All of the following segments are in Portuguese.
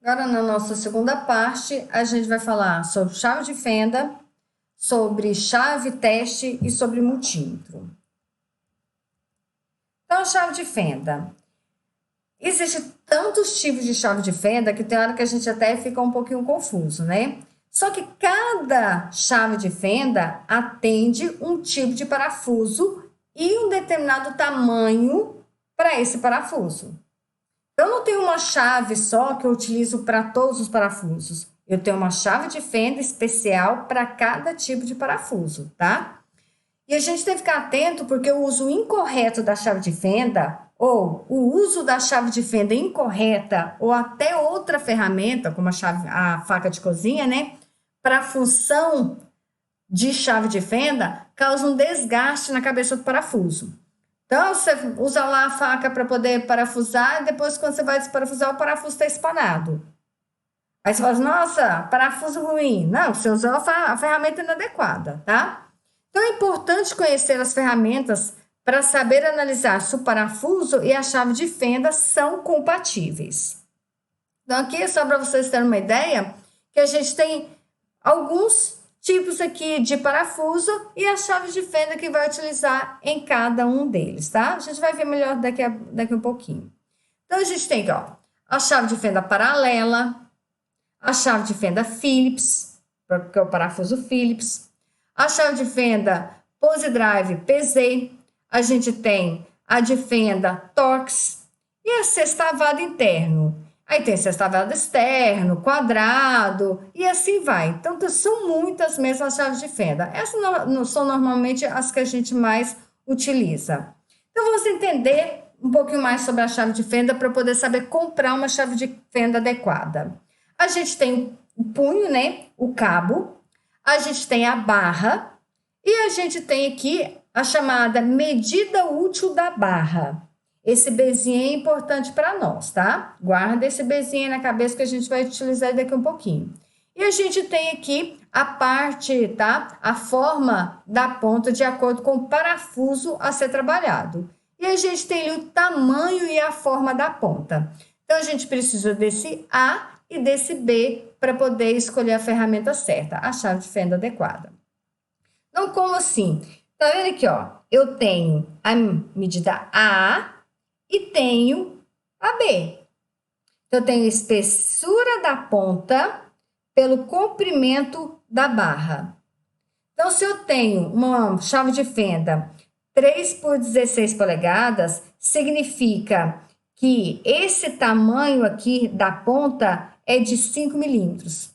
Agora, na nossa segunda parte, a gente vai falar sobre chave de fenda, sobre chave teste e sobre multímetro. Então, chave de fenda. Existem tantos tipos de chave de fenda que tem hora que a gente até fica um pouquinho confuso, né? Só que cada chave de fenda atende um tipo de parafuso e um determinado tamanho para esse parafuso. Eu não tenho uma chave só que eu utilizo para todos os parafusos. Eu tenho uma chave de fenda especial para cada tipo de parafuso, tá? E a gente tem que ficar atento porque o uso incorreto da chave de fenda ou o uso da chave de fenda incorreta ou até outra ferramenta, como a faca de cozinha, né? Para função de chave de fenda, causa um desgaste na cabeça do parafuso. Então, você usa lá a faca para poder parafusar e depois, quando você vai desparafusar, o parafuso está espanado. Aí você fala assim, nossa, parafuso ruim. Não, você usou a ferramenta inadequada, tá? Então, é importante conhecer as ferramentas para saber analisar se o parafuso e a chave de fenda são compatíveis. Então, aqui, só para vocês terem uma ideia, que a gente tem alguns tipos aqui de parafuso e a chave de fenda que vai utilizar em cada um deles, tá? A gente vai ver melhor daqui a um pouquinho. Então, a gente tem aqui, ó, a chave de fenda paralela, a chave de fenda Phillips, que é o parafuso Phillips, a chave de fenda Pose Drive PZ, a gente tem a de fenda Torx e a sextavado interno. Aí tem sextavado externo, quadrado e assim vai. Então, são muitas mesmo as chaves de fenda. Essas são normalmente as que a gente mais utiliza. Então, vamos entender um pouquinho mais sobre a chave de fenda para poder saber comprar uma chave de fenda adequada. A gente tem o punho, né? O cabo. A gente tem a barra. E a gente tem aqui a chamada medida útil da barra. Esse bezinho é importante para nós, tá? Guarda esse bezinho aí na cabeça que a gente vai utilizar daqui um pouquinho. E a gente tem aqui a parte, tá? A forma da ponta de acordo com o parafuso a ser trabalhado. E a gente tem ali o tamanho e a forma da ponta. Então, a gente precisa desse A e desse B para poder escolher a ferramenta certa, a chave de fenda adequada. Então, como assim? Tá vendo aqui, ó? Eu tenho a medida A e tenho a B. Então, eu tenho a espessura da ponta pelo comprimento da barra. Então, se eu tenho uma chave de fenda 3 por 16 polegadas, significa que esse tamanho aqui da ponta é de 5 milímetros.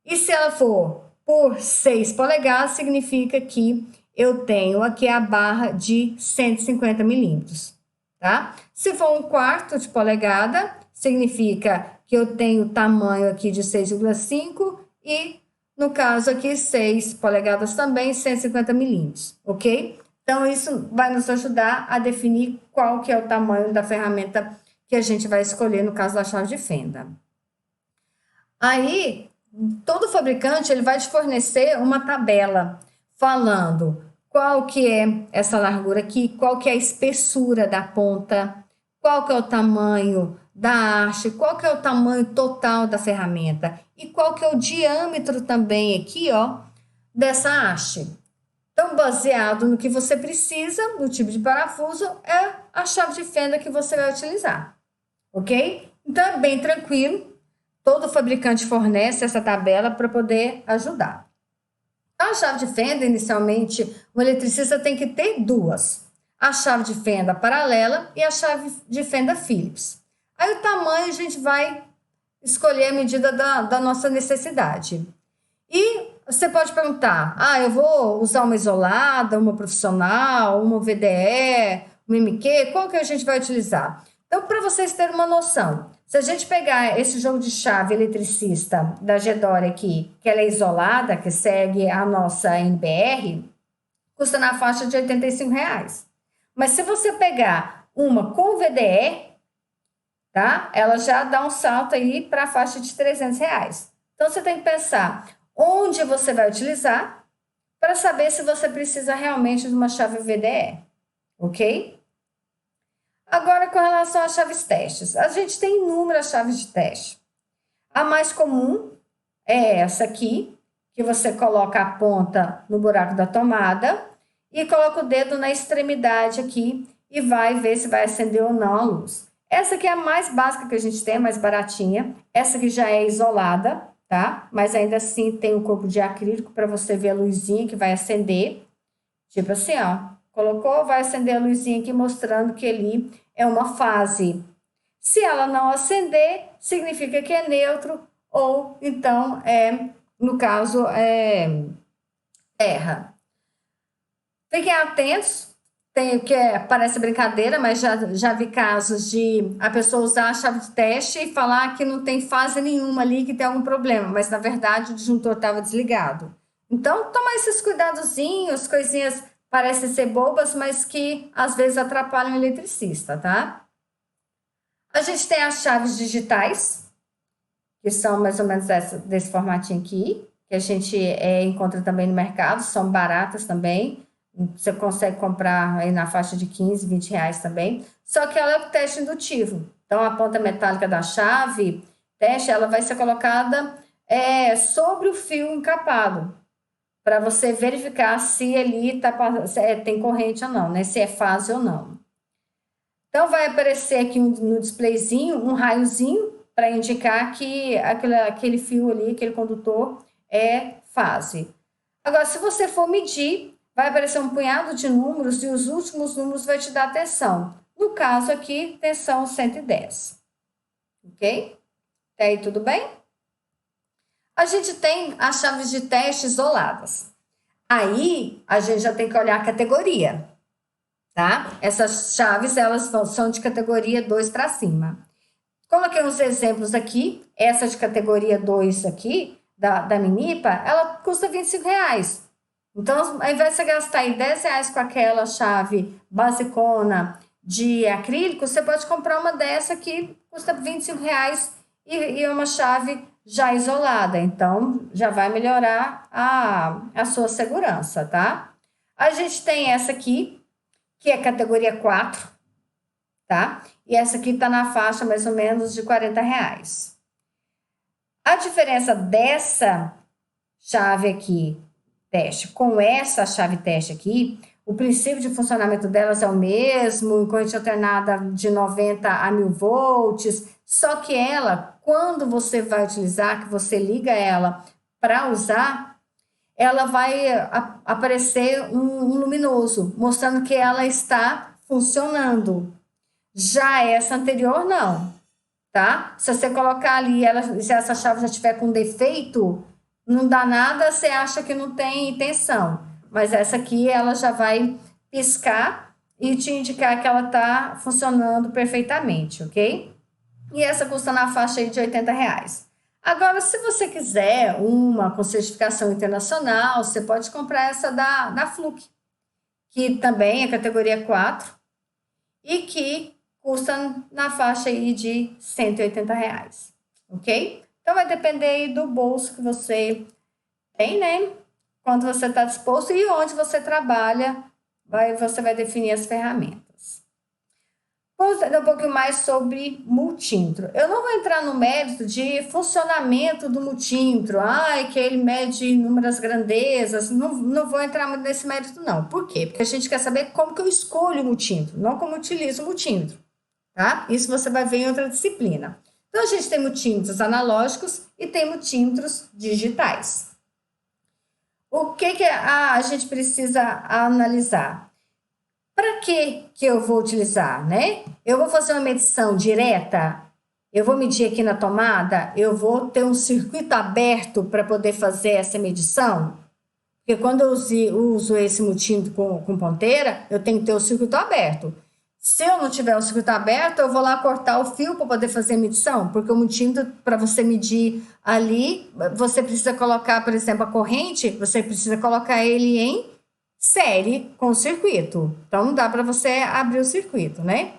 E se ela for por 6 polegadas, significa que eu tenho aqui a barra de 150 milímetros, tá? Se for 1/4 de polegada, significa que eu tenho tamanho aqui de 6,5 e, no caso aqui, 6 polegadas também, 150 milímetros, ok? Então, isso vai nos ajudar a definir qual que é o tamanho da ferramenta que a gente vai escolher no caso da chave de fenda. Aí, todo fabricante ele vai te fornecer uma tabela falando qual que é essa largura aqui, qual que é a espessura da ponta, qual que é o tamanho da haste, qual que é o tamanho total da ferramenta e qual que é o diâmetro também aqui, ó, dessa haste. Então, baseado no que você precisa, no tipo de parafuso, é a chave de fenda que você vai utilizar, ok? Então, é bem tranquilo. Todo fabricante fornece essa tabela para poder ajudar. A chave de fenda, inicialmente, o eletricista tem que ter duas. A chave de fenda paralela e a chave de fenda Phillips. Aí o tamanho a gente vai escolher a medida da nossa necessidade. E você pode perguntar, eu vou usar uma isolada, uma profissional, uma VDE, uma MQ, qual que a gente vai utilizar? Então, para vocês terem uma noção, se a gente pegar esse jogo de chave eletricista da Gedore aqui, que ela é isolada, que segue a nossa NBR, custa na faixa de R$85. Mas se você pegar uma com VDE, tá? Ela já dá um salto aí para a faixa de R$300. Então, você tem que pensar onde você vai utilizar para saber se você precisa realmente de uma chave VDE, ok? Agora, com relação às chaves testes, a gente tem inúmeras chaves de teste. A mais comum é essa aqui, que você coloca a ponta no buraco da tomada e coloca o dedo na extremidade aqui e vai ver se vai acender ou não a luz. Essa aqui é a mais básica que a gente tem, a mais baratinha. Essa aqui já é isolada, tá? Mas ainda assim tem um corpo de acrílico para você ver a luzinha que vai acender. Tipo assim, ó. Colocou, vai acender a luzinha aqui mostrando que ali é uma fase. Se ela não acender, significa que é neutro ou então no caso, terra. Fiquem atentos, tem que parece brincadeira, mas já vi casos de a pessoa usar a chave de teste e falar que não tem fase nenhuma ali, que tem algum problema, mas na verdade o disjuntor estava desligado. Então, tomar esses cuidadozinhos, coisinhas parecem ser bobas, mas que às vezes atrapalham o eletricista, tá? A gente tem as chaves digitais, que são mais ou menos desse formatinho aqui, que a gente encontra também no mercado, são baratas também. Você consegue comprar aí na faixa de 15, 20 reais também. Só que ela é o teste indutivo. Então, a ponta metálica da chave, teste, ela vai ser colocada sobre o fio encapado, para você verificar se ali tem corrente ou não, né? Se é fase ou não. Então, vai aparecer aqui no displayzinho um raiozinho para indicar que aquele fio ali, aquele condutor, é fase. Agora, se você for medir, vai aparecer um punhado de números e os últimos números vai te dar tensão. No caso aqui, tensão 110. Ok? Até aí tudo bem? A gente tem as chaves de teste isoladas. Aí, a gente já tem que olhar a categoria, tá? Essas chaves, elas são de categoria 2 para cima. Coloquei uns exemplos aqui. Essa de categoria 2 aqui, da Minipa, ela custa 25 reais. Então, ao invés de você gastar aí 10 reais com aquela chave basicona de acrílico, você pode comprar uma dessa que custa 25 reais e é uma chave já isolada. Então, já vai melhorar a sua segurança, tá? A gente tem essa aqui, que é categoria 4, tá? E essa aqui tá na faixa mais ou menos de 40 reais. A diferença dessa chave aqui, teste, com essa chave teste aqui, o princípio de funcionamento delas é o mesmo, corrente alternada de 90 a 1000 volts, só que ela, quando você vai utilizar, que você liga ela para usar, ela vai aparecer um luminoso, mostrando que ela está funcionando. Já essa anterior, não, tá? Se você colocar ali, se essa chave já tiver com defeito, não dá nada, você acha que não tem tensão. Mas essa aqui, ela já vai piscar e te indicar que ela tá funcionando perfeitamente, ok? E essa custa na faixa aí de 80 reais. Agora, se você quiser uma com certificação internacional, você pode comprar essa da Fluke, que também é categoria 4 e que custa na faixa aí de 180 reais, ok? Então, vai depender aí do bolso que você tem, né? Quanto você está disposto e onde você trabalha, você vai definir as ferramentas. Vamos entender um pouquinho mais sobre multímetro. Eu não vou entrar no mérito de funcionamento do multímetro, que ele mede inúmeras grandezas, não vou entrar muito nesse mérito não. Por quê? Porque a gente quer saber como que eu escolho o multímetro, não como utilizo o multímetro, tá? Isso você vai ver em outra disciplina. Então, a gente tem multímetros analógicos e tem multímetros digitais. O que a gente precisa analisar? Para que eu vou utilizar, né? Eu vou fazer uma medição direta, eu vou medir aqui na tomada, eu vou ter um circuito aberto para poder fazer essa medição? Porque quando eu uso esse multímetro com ponteira, eu tenho que ter o circuito aberto. Se eu não tiver o circuito aberto, eu vou lá cortar o fio para poder fazer a medição, porque o multímetro, para você medir ali, você precisa colocar, por exemplo, a corrente, você precisa colocar ele em série com o circuito. Então, não dá para você abrir o circuito, né?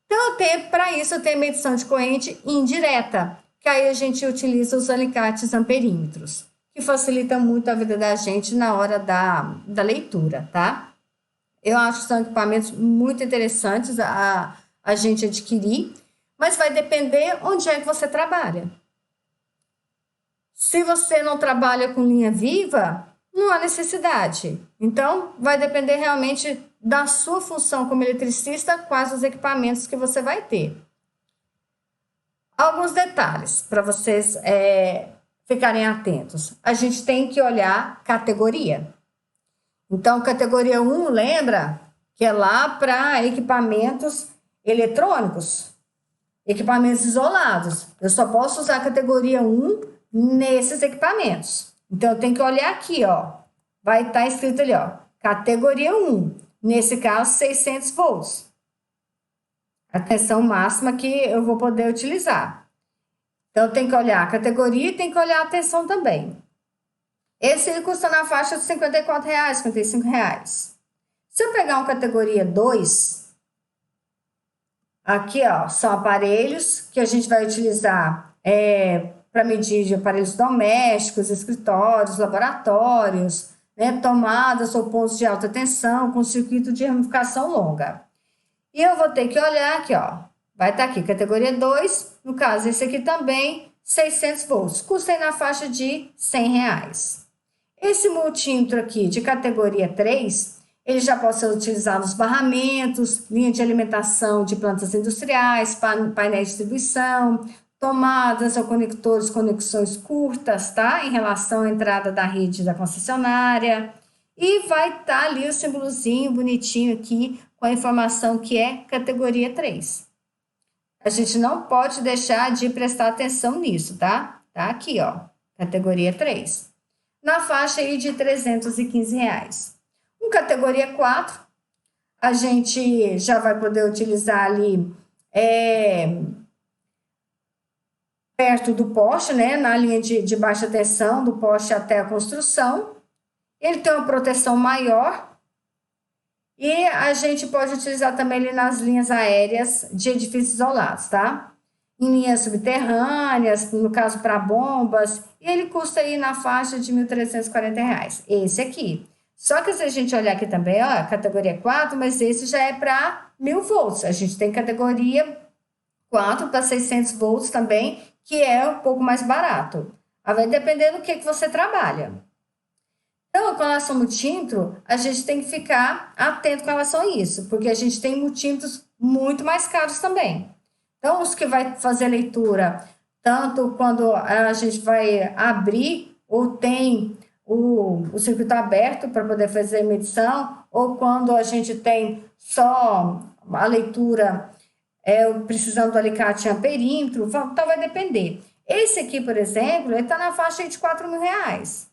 Então, para isso, eu tenho medição de corrente indireta, que aí a gente utiliza os alicates amperímetros, que facilitam muito a vida da gente na hora da leitura, tá? Eu acho que são equipamentos muito interessantes a gente adquirir, mas vai depender onde é que você trabalha. Se você não trabalha com linha viva, não há necessidade. Então, vai depender realmente da sua função como eletricista, quais os equipamentos que você vai ter. Alguns detalhes para vocês ficarem atentos. A gente tem que olhar categoria. Então, categoria 1, lembra que é lá para equipamentos eletrônicos, equipamentos isolados. Eu só posso usar a categoria 1 nesses equipamentos. Então, eu tenho que olhar aqui, ó. Vai estar escrito ali, ó, categoria 1. Nesse caso, 600 volts. A tensão máxima que eu vou poder utilizar. Então, tem que olhar a categoria e tem que olhar a tensão também. Esse ele custa na faixa de R$ 54, R$ 55. Se eu pegar uma categoria 2, aqui, ó, são aparelhos que a gente vai utilizar para medir de aparelhos domésticos, escritórios, laboratórios, né, tomadas ou pontos de alta tensão com circuito de ramificação longa. E eu vou ter que olhar aqui, ó, vai estar aqui, categoria 2, no caso esse aqui também, 600 volts, custa aí na faixa de R$ 100. Esse multímetro aqui de categoria 3, ele já pode ser utilizado nos barramentos, linha de alimentação de plantas industriais, painéis de distribuição, tomadas ou conectores, conexões curtas, tá? Em relação à entrada da rede da concessionária. E vai estar ali o símbolozinho bonitinho aqui com a informação que é categoria 3. A gente não pode deixar de prestar atenção nisso, tá? Tá aqui, ó, categoria 3. Na faixa aí de R$ 315. Categoria 4, a gente já vai poder utilizar ali perto do poste, né, na linha de baixa tensão, do poste até a construção. Ele tem uma proteção maior e a gente pode utilizar também ele nas linhas aéreas de edifícios isolados, tá? Em linhas subterrâneas, no caso para bombas, e ele custa aí na faixa de R$ 1.340. Esse aqui. Só que se a gente olhar aqui também, ó, categoria 4, mas esse já é para 1.000 volts. A gente tem categoria 4 para 600 volts também, que é um pouco mais barato. Vai depender do que você trabalha. Então, com relação ao multímetro, a gente tem que ficar atento com relação a isso, porque a gente tem multímetros muito mais caros também. Então, os que vai fazer leitura, tanto quando a gente vai abrir ou tem o circuito aberto para poder fazer medição, ou quando a gente tem só a leitura precisando do alicate em perímetro, então vai depender. Esse aqui, por exemplo, ele está na faixa de R$ 4.000,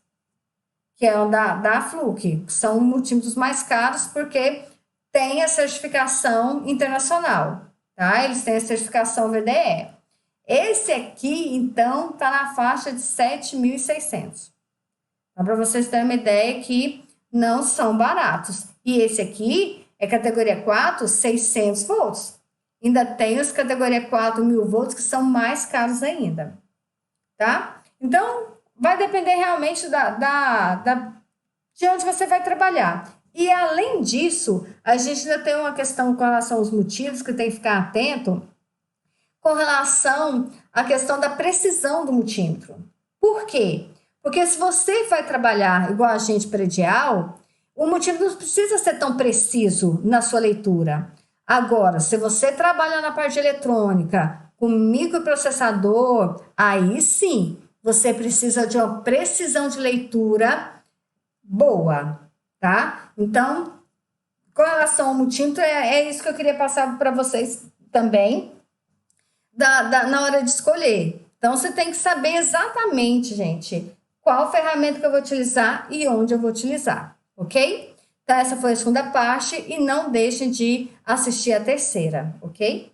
que é o da Fluke. São multímetros mais caros porque tem a certificação internacional, tá? Eles têm a certificação VDE. Esse aqui, então, está na faixa de 7.600. Então, para vocês terem uma ideia que não são baratos. E esse aqui é categoria 4, 600 volts. Ainda tem os categoria 4, 1.000 volts, que são mais caros ainda, tá? Então, vai depender realmente de onde você vai trabalhar. E, além disso, a gente ainda tem uma questão com relação aos motivos que tem que ficar atento com relação à questão da precisão do multímetro. Por quê? Porque se você vai trabalhar igual agente predial, o multímetro não precisa ser tão preciso na sua leitura. Agora, se você trabalha na parte de eletrônica, com microprocessador, aí sim, você precisa de uma precisão de leitura boa, tá? Então, com relação ao multímetro, é isso que eu queria passar para vocês também, na hora de escolher. Então, você tem que saber exatamente, gente, qual ferramenta que eu vou utilizar e onde eu vou utilizar, ok? Então, essa foi a segunda parte e não deixem de assistir a terceira, ok?